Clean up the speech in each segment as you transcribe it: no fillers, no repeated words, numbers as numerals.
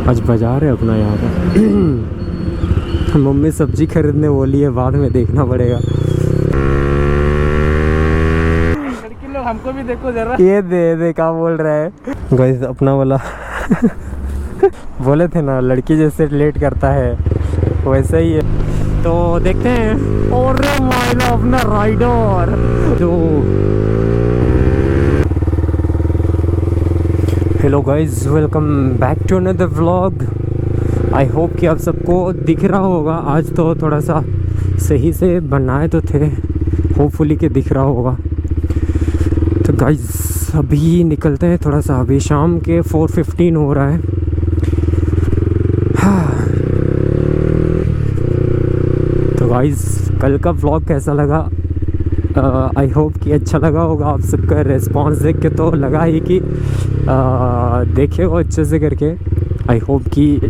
आज बाजार है अपना यहाँ पर। मम्मी सब्जी खरीदने बोली है, बाद में देखना पड़ेगा। लड़की लोग हमको भी देखो जरा। ये दे क्या बोल रहा है गाइस अपना वाला। बोले थे ना लड़की जैसे लेट करता है वैसा ही है, तो देखते हैं। और माइला अपना राइडर जो। Hello guys, welcome back to another vlog. I hope कि आप सबको दिख रहा होगा। आज तो थोड़ा सा सही से बनाए तो थे, होपफुली कि दिख रहा होगा। तो गाइस अभी निकलते हैं थोड़ा सा, अभी शाम के 4:15 हो रहा है। तो गाइस कल का व्लॉग कैसा लगा? आई होप कि अच्छा लगा होगा। आप सबका रिस्पांस देख के तो लगा ही कि देखे हो अच्छे से करके। आई होप कि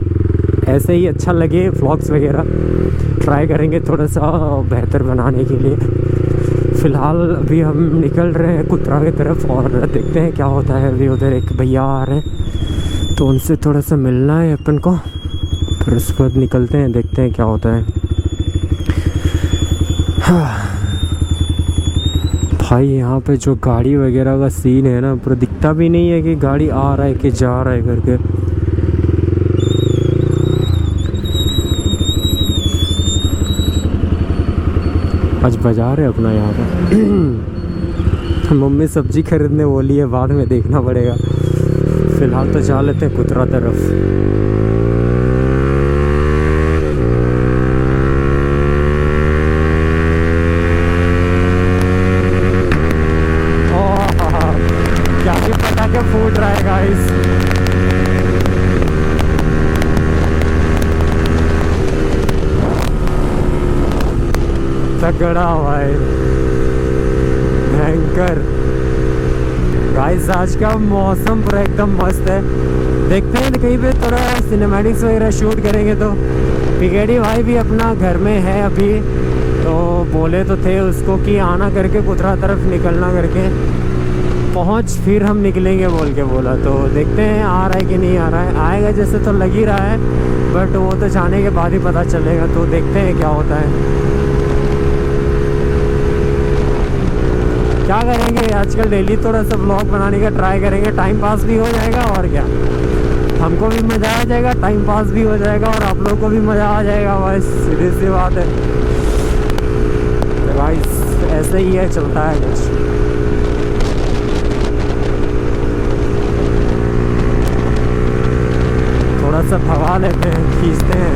ऐसे ही अच्छा लगे व्लॉग्स वगैरह। ट्राई करेंगे थोड़ा सा बेहतर बनाने के लिए। फ़िलहाल अभी हम निकल रहे हैं कुतरा की तरफ और देखते हैं क्या होता है। अभी उधर एक भैया आ रहे हैं तो उनसे थोड़ा सा मिलना है अपन को, फिर उसके बाद निकलते हैं, देखते हैं क्या होता है। भाई यहाँ पे जो गाड़ी वगैरह का सीन है ना, पूरा दिखता भी नहीं है कि गाड़ी आ रहा है कि जा रहा है करके। आज बाजार है अपना यहाँ पर। मम्मी सब्जी खरीदने बोली है, बाद में देखना पड़ेगा। फ़िलहाल तो जा लेते हैं कुतरा तरफ। फूट रहा है गाइस। तगड़ा हुआ है, भयंकर। गाइस आज का मौसम पूरा एकदम मस्त है। देखते हैं कहीं पे थोड़ा सिनेमैटिक्स वगैरह शूट करेंगे। तो पिकेडी भाई भी अपना घर में है अभी, तो बोले तो थे उसको कि आना करके कुतरा तरफ निकलना करके पहुंच, फिर हम निकलेंगे बोल के बोला। तो देखते हैं आ रहा है कि नहीं आ रहा है। आएगा जैसे तो लग ही रहा है, बट वो तो जाने के बाद ही पता चलेगा। तो देखते हैं क्या होता है। क्या करेंगे आजकल, डेली थोड़ा सा ब्लॉग बनाने का ट्राई करेंगे। टाइम पास भी हो जाएगा और क्या, हमको भी मज़ा आ जाएगा, टाइम पास भी हो जाएगा और आप लोगों को भी मज़ा आ जाएगा। बस सीधी सी बात है। तो गाइस ऐसे ही है, चलता है कुछ। थोड़ा सा भगा लेते हैं, खींचते हैं।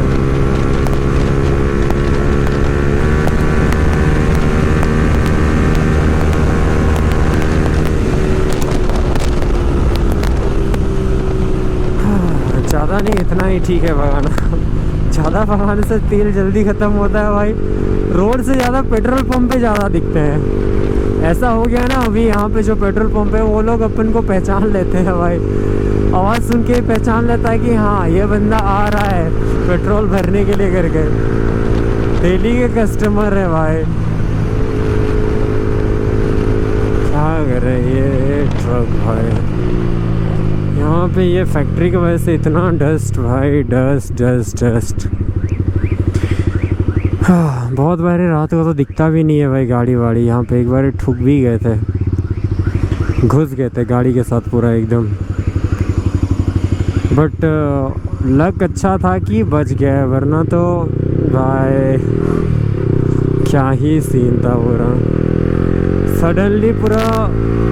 ज़्यादा नहीं, इतना ही ठीक है भगाना। ज़्यादा भगाने से तेल जल्दी ख़त्म होता है भाई। रोड से ज़्यादा पेट्रोल पंप पे ज़्यादा दिखते हैं। ऐसा हो गया ना, अभी यहाँ पे जो पेट्रोल पंप है वो लोग अपन को पहचान लेते हैं भाई। आवाज़ सुन के पहचान लेता है कि हाँ ये बंदा आ रहा है पेट्रोल भरने के लिए करके। डेली के कस्टमर है भाई। क्या कर रहे हैं ये ट्रक भाई। यहाँ पे ये फैक्ट्री की वजह से इतना डस्ट भाई, डस्ट। हाँ बहुत बार रात को तो दिखता भी नहीं है भाई गाड़ी वाड़ी। यहाँ पे एक बार ठुक भी गए थे, घुस गए थे गाड़ी के साथ पूरा एकदम। बट लक अच्छा था कि बच गया, वरना तो भाई क्या ही सीन था पूरा। सडनली पूरा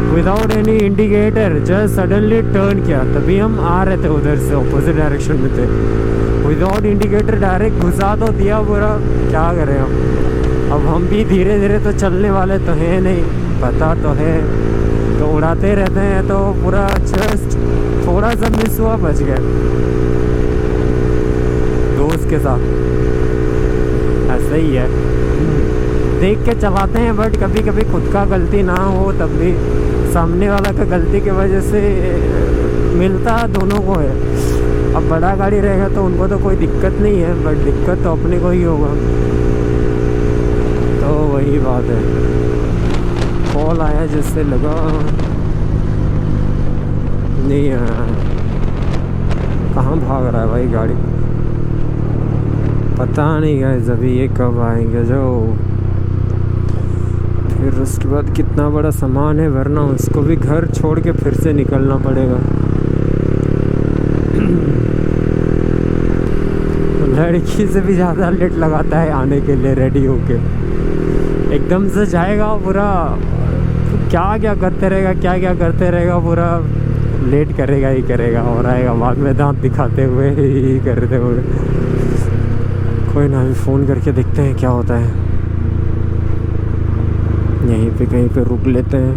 without any indicator just suddenly turn किया, तभी हम आ रहे थे उधर से, ऑपोजिट डायरेक्शन में थे। विदाउट इंडिकेटर डायरेक्ट घुसा तो दिया पूरा। क्या करें अब हम भी धीरे धीरे तो चलने वाले तो हैं नहीं, पता तो है, तो उड़ाते रहते हैं। तो पूरा जस्ट थोड़ा सा मिस हुआ, बच गया दोस्त के साथ। ऐसा ही है, देख के चलाते हैं, बट कभी कभी खुद का गलती ना हो तब भी सामने वाला का गलती की वजह से मिलता दोनों को है। अब बड़ा गाड़ी रहेगा तो उनको तो कोई दिक्कत नहीं है, बट दिक्कत तो अपने को ही होगा। तो वही बात है। कॉल आया जिससे लगा नहीं आया। कहाँ भाग रहा है भाई गाड़ी, पता नहीं गाइस अभी ये कब आएंगे जो। फिर उसके बाद कितना बड़ा सामान है, वरना उसको भी घर छोड़ के फिर से निकलना पड़ेगा। लड़की से भी ज़्यादा लेट लगाता है आने के लिए, रेडी होके एकदम से जाएगा, पूरा क्या क्या करते रहेगा, पूरा लेट करेगा ही करेगा और आएगा बाद में दांत दिखाते हुए ही करते हुए। कोई ना, अभी फ़ोन करके देखते हैं क्या होता है। यहीं पे कहीं पे रुक लेते हैं।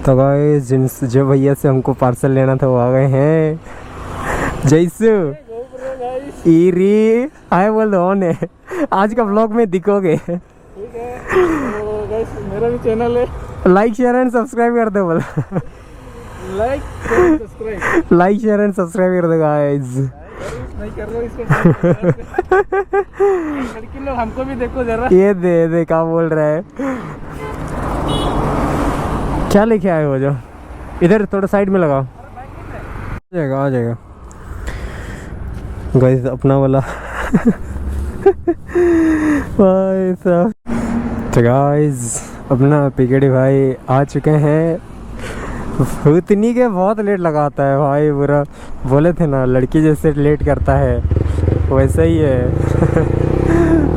तो गाइस जो भैया से हमको पार्सल लेना था वो आ गए हैं। जैसू ईरी आए बोल दो ने, आज का व्लॉग में दिखोगे। ठीक है, तो गाइस मेरा भी चैनल है, लाइक शेयर एंड सब्सक्राइब कर दो बोल। लाइक शेयर एंड सब्सक्राइब कर दो गाइस। नहीं कर रहे हो इसको। लड़की लोग हमको भी देखो जरा। ये दे क्या बोल रहा है, क्या लेके आए हो? जो इधर थोड़ा साइड में लगाओ, आ जाएगा गाइस अपना वाला। भाई साहब, तो गाइस अपना पिकेडी भाई आ चुके हैं। उतनी के बहुत लेट लगाता है भाई, पूरा बोले थे ना लड़की जैसे लेट करता है वैसे ही है।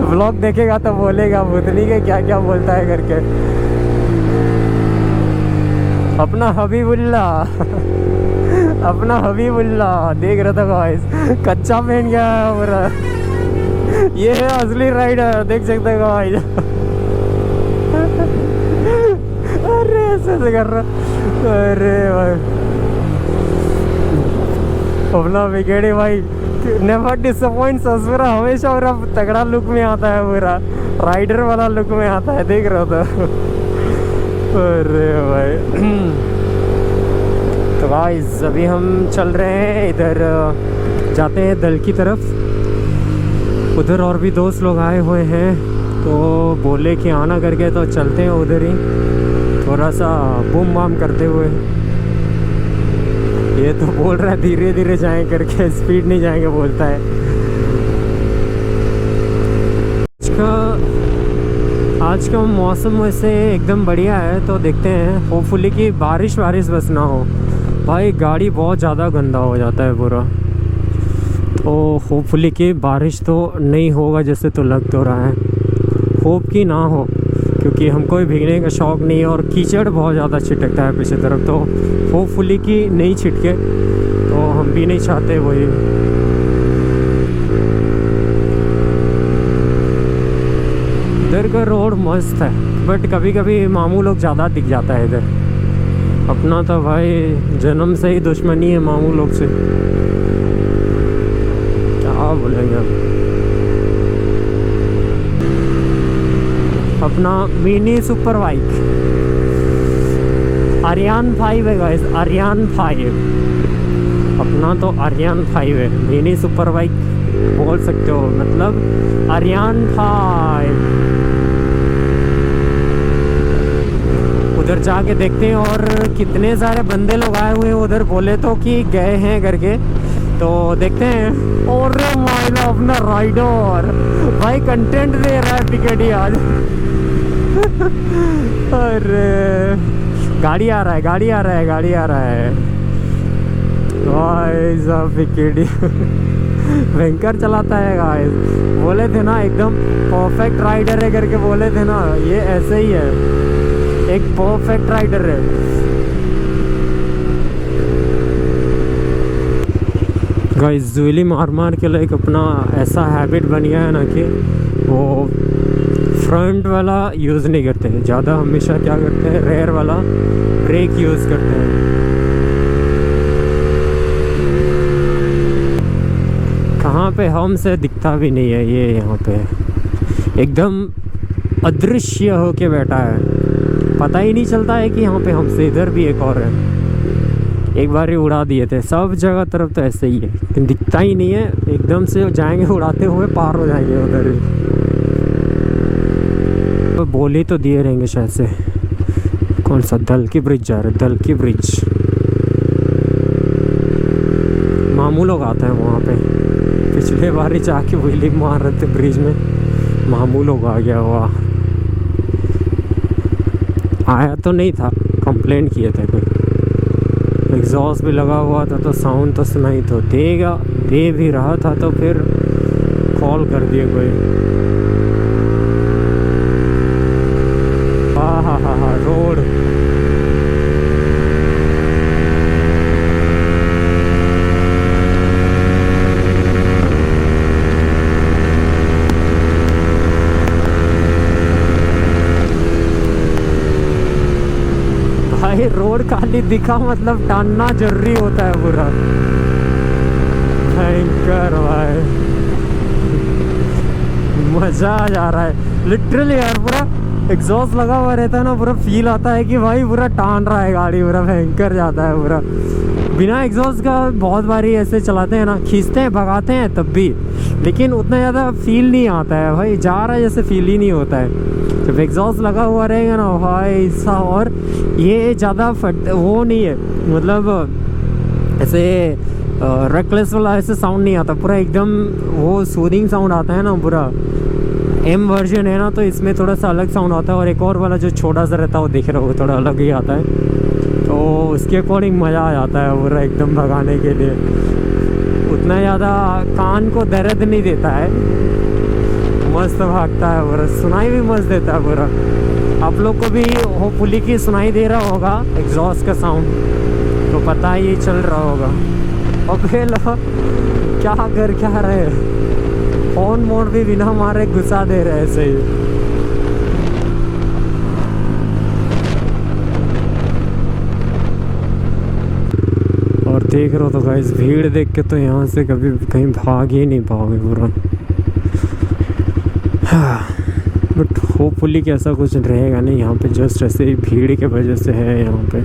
व्लॉग देखेगा तो बोलेगा भूतनी के क्या क्या बोलता है करके। अपना हबीबुल्ला देख रहा था गाइस, कच्चा पहन गया पूरा। ये है असली राइडर, देख सकते हो गाइस। अरे ऐसे कर रहा, अरे भाई अपना विकेटी भाई नेवर डिसअपॉइंट। पूरा हमेशा पूरा तगड़ा लुक में आता है, पूरा राइडर वाला लुक में आता है, देख रहा था। अरे भाई तो गाइस अभी हम चल रहे हैं इधर, जाते हैं दल की तरफ। उधर और भी दोस्त लोग आए हुए हैं तो बोले कि आना करके, तो चलते हैं उधर ही थोड़ा सा बूम बाम करते हुए। ये तो बोल रहा है धीरे धीरे जाएं करके, स्पीड नहीं जाएंगे बोलता है। आज का मौसम वैसे एकदम बढ़िया है, तो देखते हैं होपफुली कि बारिश बस ना हो। भाई गाड़ी बहुत ज़्यादा गंदा हो जाता है पूरा, तो होपफुली कि बारिश तो नहीं होगा जैसे तो लग तो रहा है। होप कि ना हो, क्योंकि हमको भी भीगने का शौक़ नहीं है और कीचड़ बहुत ज़्यादा छिटकता है पीछे तरफ, तो होपफुली कि नहीं छिटके, तो हम भी नहीं चाहते वही। इधर का रोड मस्त है, बट कभी कभी मामू लोग ज़्यादा दिख जाता है इधर। अपना तो भाई जन्म से ही दुश्मनी है मामू लोग से, क्या बोलेंगे अब। अपना मिनी सुपर बाइक आर्यन 5 है गाइस, आर्यन 5। अपना तो आर्यन 5 है, मिनी सुपर बाइक बोल सकते हो, मतलब आर्यन 5। उधर जाके देखते हैं, और कितने सारे बंदे लोग आए हुए हैं उधर, बोले तो कि गए हैं करके, तो देखते हैं। और माइला अपना राइडर भाई कंटेंट दे रहा है पिकेडी आज। अरे गाड़ी आ रहा है भाई साहब, पिकेडी भयंकर चलाता है गाइस। बोले थे ना एकदम परफेक्ट राइडर है करके, बोले थे ना, ये ऐसे ही है, एक परफेक्ट राइडर है। गाइस जुएली मार के लाइक अपना ऐसा हैबिट बन गया है ना कि वो फ्रंट वाला यूज़ नहीं करते हैं ज़्यादा, हमेशा क्या करते हैं रेयर वाला ब्रेक यूज़ करते हैं। कहाँ पे हमसे दिखता भी नहीं है ये, यहाँ पे एकदम अदृश्य होके बैठा है, पता ही नहीं चलता है कि यहाँ पे हमसे। इधर भी एक और है, एक बार ही उड़ा दिए थे। सब जगह तरफ तो ऐसे ही है, लेकिन दिखता ही नहीं है, एकदम से जाएंगे उड़ाते हुए पार हो जाएंगे उधर ही। बोल ही तो दिए रहेंगे शायद से। कौन सा दल की ब्रिज जा रहा है? दल की ब्रिज। मामू लोग आते हैं वहाँ पे। पिछले बार ही जाके व्हीलिंग मार रहे थे ब्रिज में, मामू लोग आ गया। हुआ आया तो नहीं था, कंप्लेंट किए थे कोई। एग्जॉस्ट भी लगा हुआ था तो साउंड तो सुनाई तो देगा, दे भी रहा था तो फिर कॉल कर दिए कोई। हाँ रोड। भाई रोड खाली दिखा मतलब टानना जरूरी होता है पूरा। भयंकर भाई, मजा आ जा रहा है लिटरली यार। पूरा एग्जॉस्ट लगा हुआ रहता है ना, पूरा फील आता है कि भाई पूरा टान रहा है गाड़ी, पूरा भयंकर जाता है पूरा। बिना एग्जॉस्ट का बहुत बारी ऐसे चलाते हैं ना, खींचते हैं भगाते हैं तब भी, लेकिन उतना ज़्यादा फील नहीं आता है भाई। जा रहा है जैसे फील ही नहीं होता है जब एग्जॉस्ट लगा हुआ रहेगा ना भाई ऐसा। और ये ज़्यादा वो नहीं है, मतलब ऐसे रेकलेस वाला ऐसे साउंड नहीं आता, पूरा एकदम वो सूदिंग साउंड आता है ना पूरा। एम वर्जन है ना तो इसमें थोड़ा सा अलग साउंड आता है, और एक और वाला जो छोटा सा रहता है वो देख रहे हो थोड़ा अलग ही आता है, तो उसके अकॉर्डिंग मज़ा आ जाता है पूरा एकदम भगाने के लिए। उतना ज़्यादा कान को दर्द नहीं देता है, मस्त भागता है पूरा, सुनाई भी मस्त देता है पूरा। आप लोग को भी होपफुली की सुनाई दे रहा होगा एग्जॉस्ट का साउंड, तो पता ही चल रहा होगा। और फिर क्या रहे, फोन मोड भी बिना मारे घुसा दे रहे ऐसे ही। और देख रहे हो तो गाइस, भीड़ देख के तो यहाँ से कभी कहीं भाग ही नहीं पाओगे पूरा। बट होपफुली कि ऐसा कुछ रहेगा नहीं यहाँ पे, जस्ट ऐसे ही भीड़ के वजह से है यहाँ पे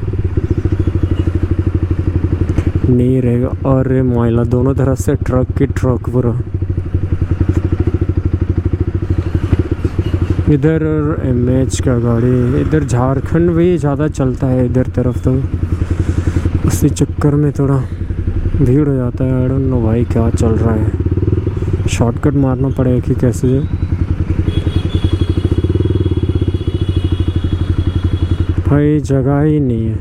नहीं रहेगा। और मोइला दोनों तरफ से ट्रक की ट्रक पूरा। इधर एमएच का गाड़ी, इधर झारखंड भी ज़्यादा चलता है इधर तरफ, तो उसी चक्कर में थोड़ा भीड़ हो जाता है। आई डोंट नो भाई क्या चल रहा है, शॉर्टकट मारना पड़ेगा कि कैसे। भाई जगह ही नहीं है,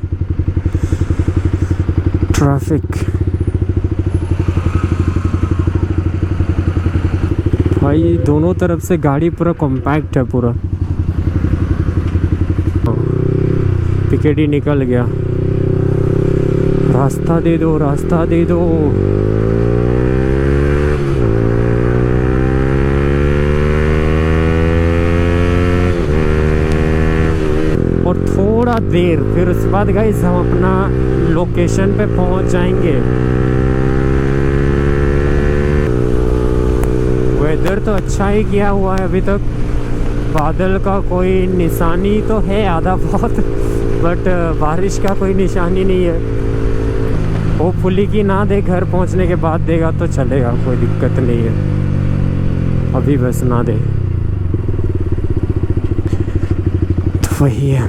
ट्रैफिक। भाई दोनों तरफ से गाड़ी पूरा कॉम्पैक्ट है पूरा। पिकेटी निकल गया, रास्ता दे दो, रास्ता दे दो। और थोड़ा देर फिर उसके बाद गाइस हम अपना लोकेशन पे पहुंच जाएंगे। वेदर तो अच्छा ही किया हुआ है अभी तक, बादल का कोई निशानी तो है आधा बहुत, बट बारिश का कोई निशानी नहीं है। होपफुली कि ना दे, घर पहुंचने के बाद देगा तो चलेगा, कोई दिक्कत नहीं है, अभी बस ना दे तो वही है।